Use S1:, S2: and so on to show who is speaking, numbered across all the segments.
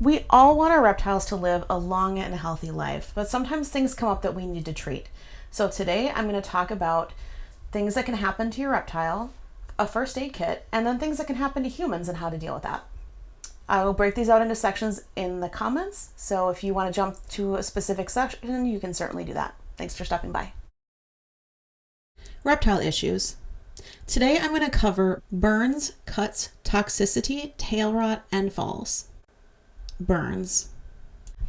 S1: We all want our reptiles to live a long and healthy life, but sometimes things come up that we need to treat. So today I'm going to talk about things that can happen to your reptile, a first aid kit, and then things that can happen to humans and how to deal with that. I will break these out into sections in the comments, so if you want to jump to a specific section, you can certainly do that. Thanks for stopping by. Reptile issues. Today I'm going to cover burns, cuts, toxicity, tail rot, and falls. Burns.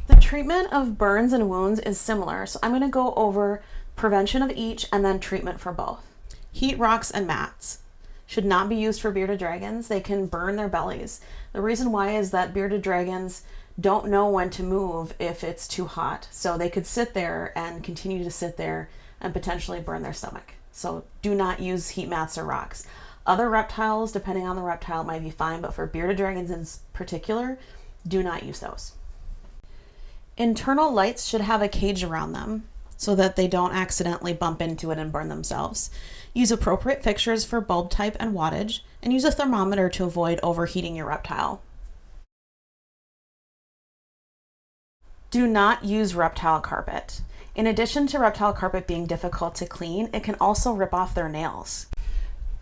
S1: The treatment of burns and wounds is similar, so I'm going to go over prevention of each and then treatment for both. Heat rocks and mats should not be used for bearded dragons. They can burn their bellies. The reason why is that bearded dragons don't know when to move if it's too hot, so they could sit there and continue to sit there and potentially burn their stomach. So do not use heat mats or rocks. Other reptiles, depending on the reptile, might be fine, but for bearded dragons in particular, do not use those. Internal lights should have a cage around them so that they don't accidentally bump into it and burn themselves. Use appropriate fixtures for bulb type and wattage, and use a thermometer to avoid overheating your reptile. Do not use reptile carpet. In addition to reptile carpet being difficult to clean, it can also rip off their nails.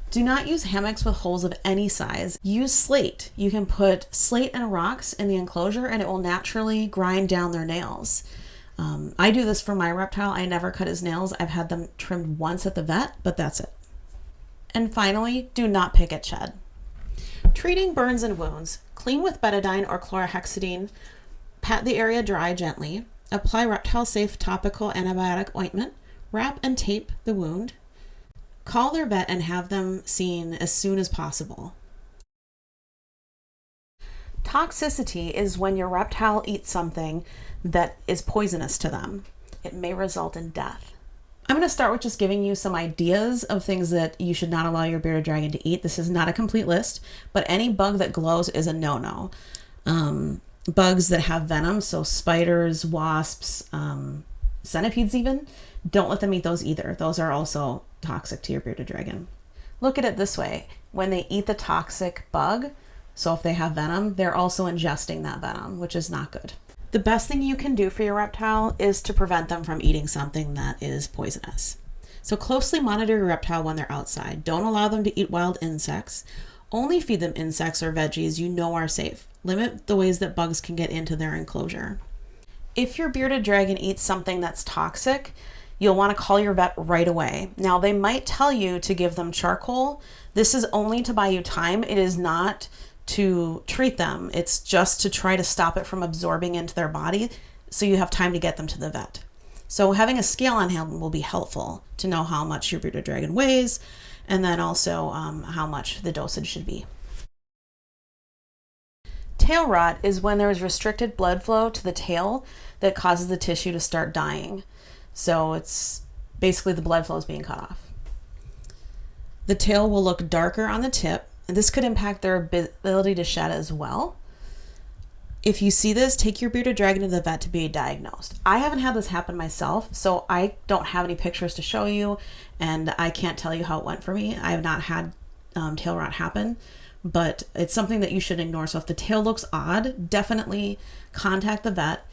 S1: Do not use hammocks with holes of any size. Use slate. You can put slate and rocks in the enclosure and it will naturally grind down their nails. I do this for my reptile. I never cut his nails. I've had them trimmed once at the vet, but that's it. And finally, do not pick at shed. Treating burns and wounds. Clean with betadine or chlorhexidine. Pat the area dry gently. Apply reptile-safe topical antibiotic ointment. Wrap and tape the wound. Call their vet and have them seen as soon as possible. Toxicity is when your reptile eats something that is poisonous to them. It may result in death. I'm going to start with just giving you some ideas of things that you should not allow your bearded dragon to eat. This is not a complete list, but any bug that glows is a no-no. Bugs that have venom, so spiders, wasps, centipedes even, don't let them eat those either. Those are also toxic to your bearded dragon. Look at it this way. When they eat the toxic bug, so if they have venom, they're also ingesting that venom, which is not good. The best thing you can do for your reptile is to prevent them from eating something that is poisonous. So closely monitor your reptile when they're outside. Don't allow them to eat wild insects. Only feed them insects or veggies you know are safe. Limit the ways that bugs can get into their enclosure. If your bearded dragon eats something that's toxic, you'll want to call your vet right away. Now, they might tell you to give them charcoal. This is only to buy you time. It is not to treat them. It's just to try to stop it from absorbing into their body so you have time to get them to the vet. So having a scale on hand will be helpful to know how much your bearded dragon weighs and then also how much the dosage should be. Tail rot is when there is restricted blood flow to the tail that causes the tissue to start dying. So it's basically the blood flow is being cut off. The tail will look darker on the tip, and this could impact their ability to shed as well. If you see this, take your bearded dragon to the vet to be diagnosed. I haven't had this happen myself, so I don't have any pictures to show you, and I can't tell you how it went for me. I have not had tail rot happen, but it's something that you should ignore. So if the tail looks odd, definitely contact the vet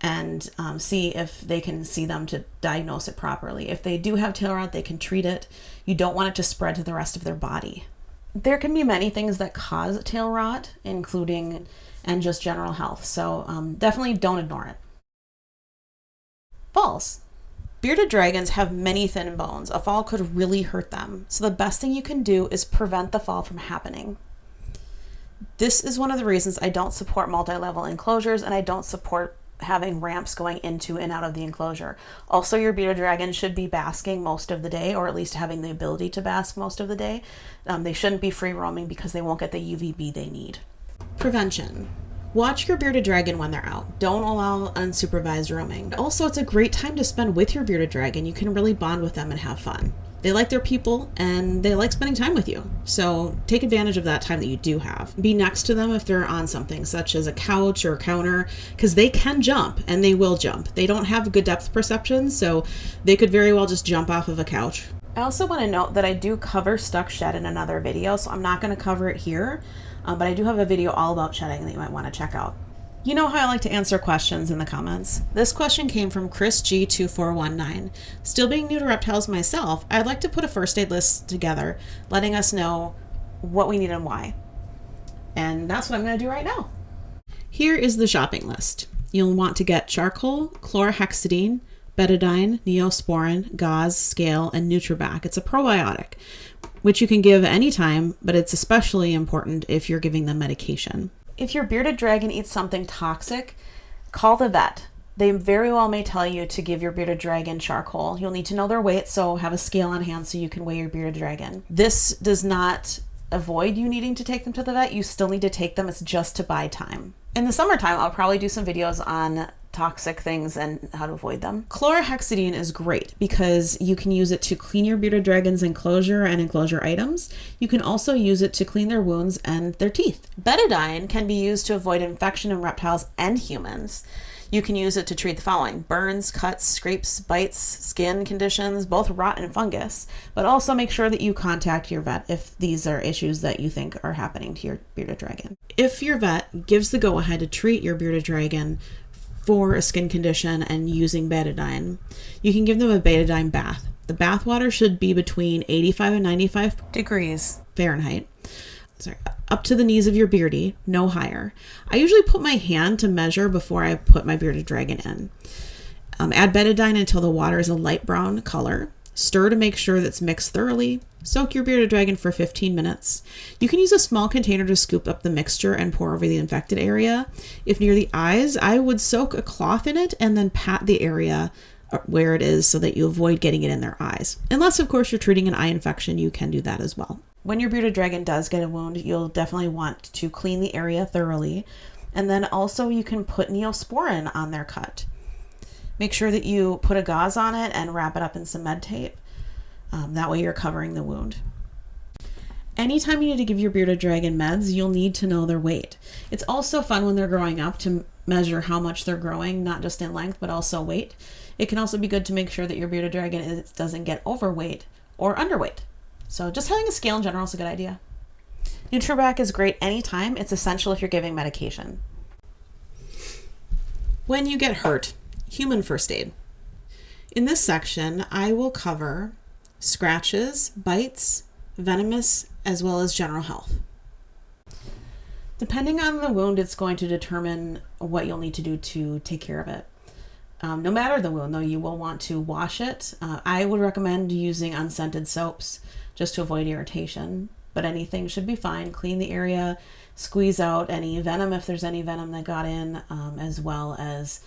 S1: and see if they can see them to diagnose it properly. If they do have tail rot, they can treat it. You don't want it to spread to the rest of their body. There can be many things that cause tail rot, including and just general health. So definitely don't ignore it. Falls. Bearded dragons have many thin bones. A fall could really hurt them. So the best thing you can do is prevent the fall from happening. This is one of the reasons I don't support multi-level enclosures and I don't support having ramps going into and out of the enclosure. Also, your bearded dragon should be basking most of the day, or at least having the ability to bask most of the day. They shouldn't be free roaming because they won't get the UVB they need. Prevention. Watch your bearded dragon when they're out. Don't allow unsupervised roaming. Also, it's a great time to spend with your bearded dragon. You can really bond with them and have fun. They like their people and they like spending time with you. So take advantage of that time that you do have. Be next to them if they're on something such as a couch or a counter, because they can jump and they will jump. They don't have good depth perception, so they could very well just jump off of a couch. I also want to note that I do cover stuck shed in another video, so I'm not going to cover it here, but I do have a video all about shedding that you might want to check out. You know how I like to answer questions in the comments. This question came from Chris G2419. Still being new to reptiles myself, I'd like to put a first aid list together, letting us know what we need and why. And that's what I'm going to do right now. Here is the shopping list. You'll want to get charcoal, chlorhexidine, betadine, neosporin, gauze, scale, and Nutrabac. It's a probiotic, which you can give anytime, but it's especially important if you're giving them medication. If your bearded dragon eats something toxic, call the vet. They very well may tell you to give your bearded dragon charcoal. You'll need to know their weight, so have a scale on hand so you can weigh your bearded dragon. This does not avoid you needing to take them to the vet. You still need to take them. It's just to buy time. In the summertime, I'll probably do some videos on toxic things and how to avoid them. Chlorhexidine is great because you can use it to clean your bearded dragon's enclosure and enclosure items. You can also use it to clean their wounds and their teeth. Betadine can be used to avoid infection in reptiles and humans. You can use it to treat the following: burns, cuts, scrapes, bites, skin conditions, both rot and fungus. But also make sure that you contact your vet if these are issues that you think are happening to your bearded dragon. If your vet gives the go-ahead to treat your bearded dragon for a skin condition and using betadine, you can give them a betadine bath. The bath water should be between 85 and 95 degrees Fahrenheit. Up to the knees of your beardy, no higher. I usually put my hand to measure before I put my bearded dragon in. Add betadine until the water is a light brown color. Stir to make sure that's mixed thoroughly. Soak your bearded dragon for 15 minutes. You can use a small container to scoop up the mixture and pour over the infected area. If near the eyes, I would soak a cloth in it and then pat the area where it is so that you avoid getting it in their eyes. Unless, of course, you're treating an eye infection, you can do that as well. When your bearded dragon does get a wound, you'll definitely want to clean the area thoroughly. And then also you can put neosporin on their cut. Make sure that you put a gauze on it and wrap it up in some med tape. That way you're covering the wound. Anytime you need to give your bearded dragon meds, you'll need to know their weight. It's also fun when they're growing up to measure how much they're growing, not just in length, but also weight. It can also be good to make sure that your bearded dragon doesn't get overweight or underweight. So just having a scale in general is a good idea. Nutrabac is great anytime. It's essential if you're giving medication. When you get hurt, human first aid. In this section, I will cover scratches, bites, venomous, as well as general health. Depending on the wound, it's going to determine what you'll need to do to take care of it. No matter the wound, though, you will want to wash it. I would recommend using unscented soaps just to avoid irritation, but anything should be fine. Clean the area, squeeze out any venom if there's any venom that got in, as well as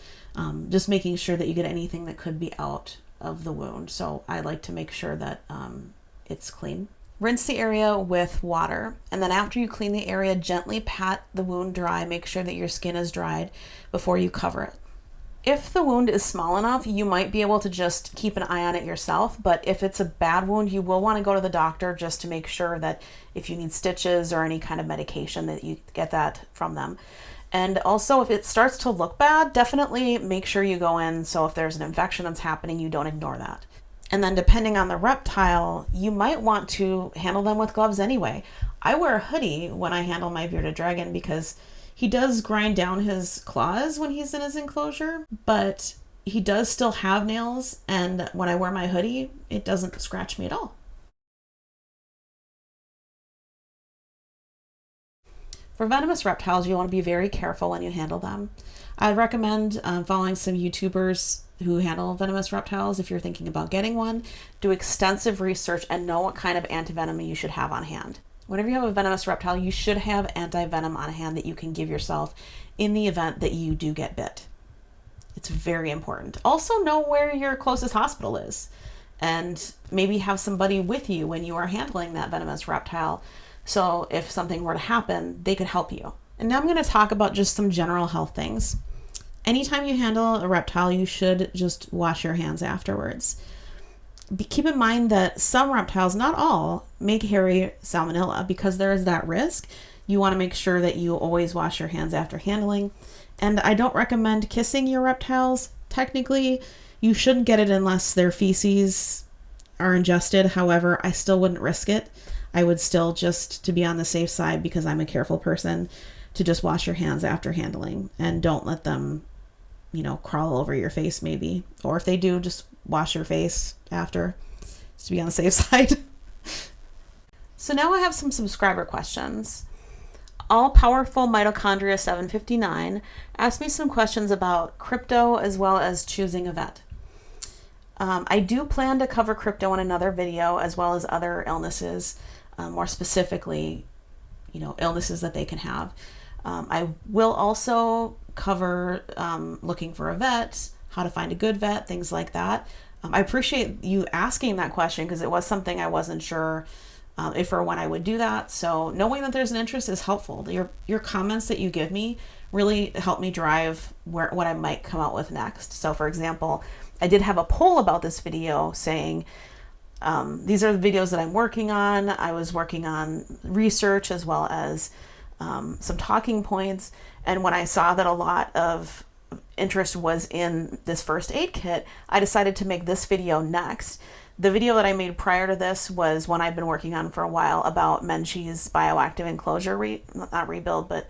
S1: just making sure that you get anything that could be out of the wound. So I like to make sure that it's clean. Rinse the area with water, and then after you clean the area, gently pat the wound dry. Make sure that your skin is dried before you cover it. If the wound is small enough, you might be able to just keep an eye on it yourself, but if it's a bad wound, you will want to go to the doctor just to make sure that if you need stitches or any kind of medication that you get that from them. And also, if it starts to look bad, definitely make sure you go in, so if there's an infection that's happening, you don't ignore that. And then depending on the reptile, you might want to handle them with gloves anyway. I wear a hoodie when I handle my bearded dragon because he does grind down his claws when he's in his enclosure, but he does still have nails, and when I wear my hoodie, it doesn't scratch me at all. For venomous reptiles, you want to be very careful when you handle them. I'd recommend following some YouTubers who handle venomous reptiles. If you're thinking about getting one, do extensive research and know what kind of antivenom you should have on hand. Whenever you have a venomous reptile, you should have anti-venom on hand that you can give yourself in the event that you do get bit. It's very important. Also know where your closest hospital is, and maybe have somebody with you when you are handling that venomous reptile. So if something were to happen, they could help you. And now I'm going to talk about just some general health things. Anytime you handle a reptile, you should just wash your hands afterwards. Keep in mind that some reptiles, not all, make hairy salmonella. Because there is that risk, you want to make sure that you always wash your hands after handling. And I don't recommend kissing your reptiles. Technically, you shouldn't get it unless their feces are ingested. However, I still wouldn't risk it. I would still, just to be on the safe side, because I'm a careful person, to just wash your hands after handling, and don't let them, crawl over your face maybe. Or if they do, just wash your face after, just to be on the safe side. So now I have some subscriber questions. All Powerful Mitochondria 759 asked me some questions about crypto as well as choosing a vet. I do plan to cover crypto in another video, as well as other illnesses, more specifically, illnesses that they can have. I will also cover looking for a vet, how to find a good vet, things like that. I appreciate you asking that question, because it was something I wasn't sure if or when I would do that. So knowing that there's an interest is helpful. Your comments that you give me really help me drive what I might come out with next. So for example, I did have a poll about this video saying, these are the videos that I'm working on. I was working on research as well as some talking points. And when I saw that a lot of interest was in this first aid kit, I decided to make this video next. The video that I made prior to this was one I've been working on for a while about Menchie's bioactive enclosure, not rebuild, but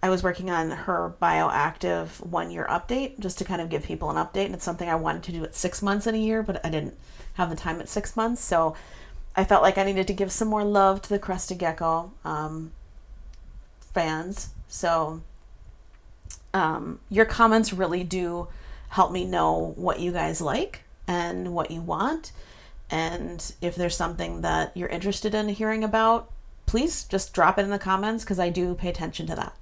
S1: I was working on her bioactive 1-year update, just to kind of give people an update. And it's something I wanted to do at 6 months in a year, but I didn't have the time at 6 months. So I felt like I needed to give some more love to the crested gecko fans. So your comments really do help me know what you guys like and what you want. And if there's something that you're interested in hearing about, please just drop it in the comments, because I do pay attention to that.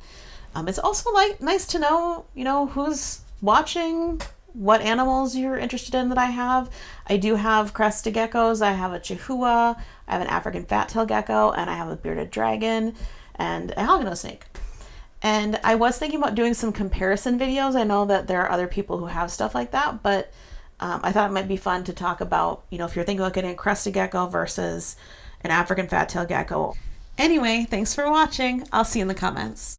S1: It's also nice to know, who's watching, what animals you're interested in that I have. I do have crested geckos. I have a chihuahua, I have an African fat-tailed gecko, and I have a bearded dragon and a houndstooth snake. And I was thinking about doing some comparison videos. I know that there are other people who have stuff like that, but I thought it might be fun to talk about, if you're thinking about getting a crested gecko versus an African fat-tailed gecko. Anyway, thanks for watching. I'll see you in the comments.